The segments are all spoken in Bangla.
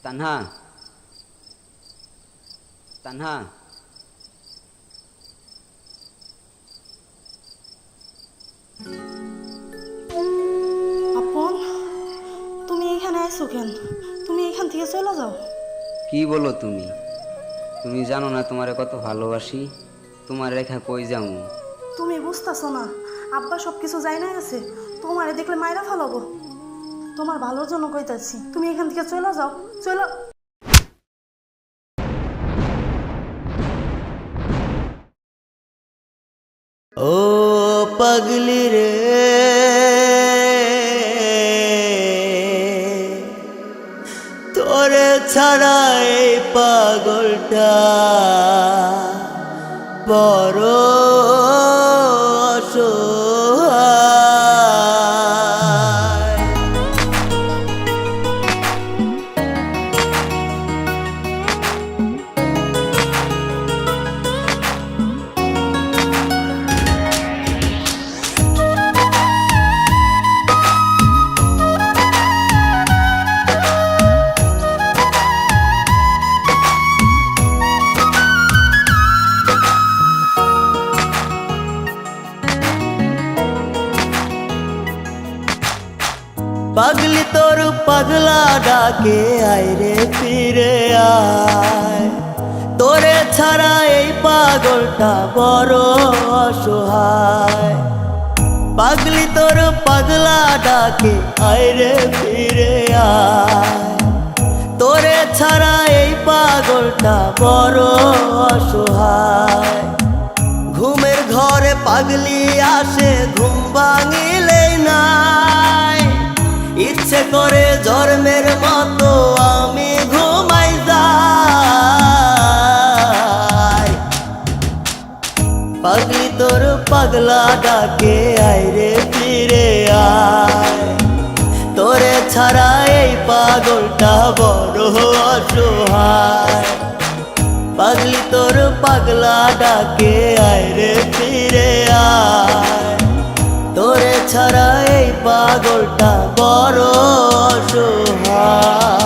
তানহা, তানহা, আপন, তুমি এখানে আইছো কেন? তুমি এখান থেকে চলে যাও। কি বলো তুমি? তুমি জানো না তোমারে কত ভালোবাসি। তোমার রেখা কই যামু? তুমি বুঝতেছো না, আব্বা সব কিছু যাই না গেছে। তোমারে দেখলে মাইরা ফেলাবো। তোমার ভালোর জন্য কইতাছি, তুমি এখান থেকে চলে যাও। চলো। ও পাগলি রে, তোরে ছাড়া এই পাগলটা বড় অসহায়। পাগলি তোর পাগলা ডাকে আয় রে ফিরে আয়, তোরে ছাড়া এই পাগলটা বড় অসহায়। পাগলি তোর পাগলা ডাকে আয় রে ফিরে আয়, তোরে ছাড়া এই পাগলটা বড় অসহায়। ঘুমের ঘরে পাগলি আসে, ঘুম ভাঙিলেই নাই, ইচ্ছে করে জন্মের মতো আমি ঘুমাই যাই। পাগলি তোর পাগলা ডাকে আয় রে ফিরে আয়, তোরে ছাড়া এই পাগলটা বড় অসহায়। পাগলি তোর পাগলা ডাকে আয় রে ফিরে আয়, তোরে ছাড়া এই পাগলটা বড় অসহায়।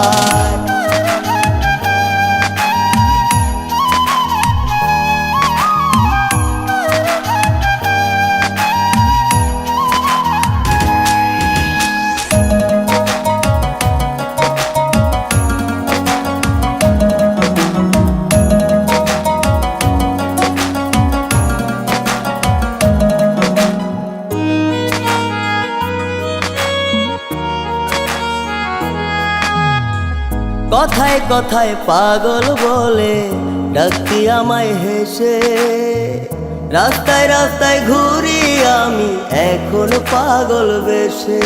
কথায় কথায় পাগল বলে ডাকতি আমায় হেসে, রাস্তায় রাস্তায় ঘুরি আমি এখন পাগল বেশে।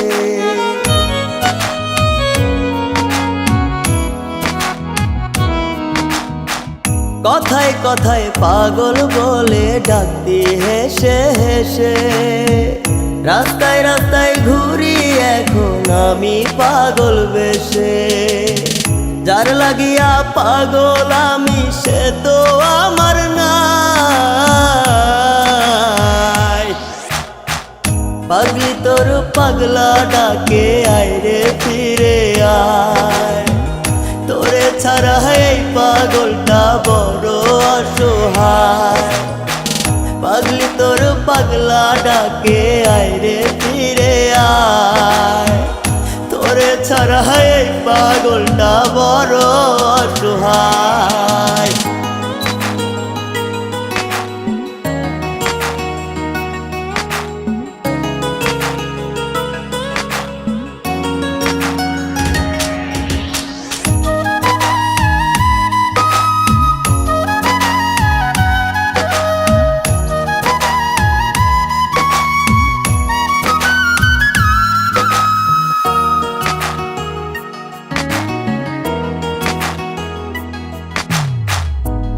কথায় কথায় পাগল বলে ডাকতি হেসে হেসে, রাস্তায় রাস্তায় ঘুরি এখন আমি পাগল বেশে। যার লাগিয়া পাগল আমি সে তো আমার নাই। পাগলি তোর পাগলা ডাকে আয় রে ফিরে আয়, তোরে ছাড়া এই পাগলটা বড় অসহায়। পাগলি তোর পাগলা ডাকে আয় রে ফিরে আয়, তোরে ছাড়া এই পাগলটা বড় অসহায়।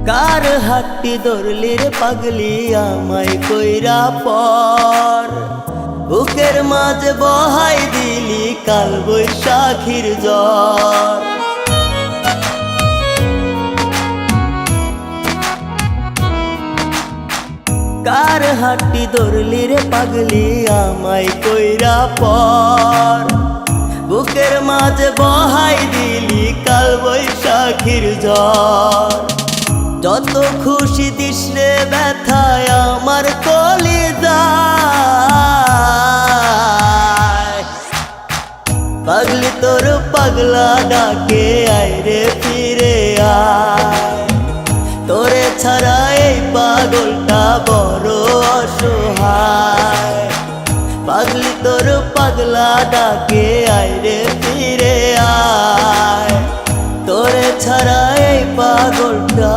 কার হাতটি ধরলি রে পাগলি আমায় কইরা পর, বুকের মাঝে বহাই দিলি কাল বৈশাখীর জ্বর। কার হাতটি ধরলি রে পাগলি আমায় কইরা পর, বুকের মাঝে বহাই দিলি কাল বৈশাখীর ঝড় যত খুশি দিস রে ব্যথায় আমার কলিজায় পাগলি তোর পাগলা ডাকে আয় রে ফিরে আয় তোরে ছাড়া এই পাগলটা বড় অসহায় পাগলি তোর পাগলা ডাকে আয় রে ফিরে আয় তোরে ছাড়া এই পাগলটা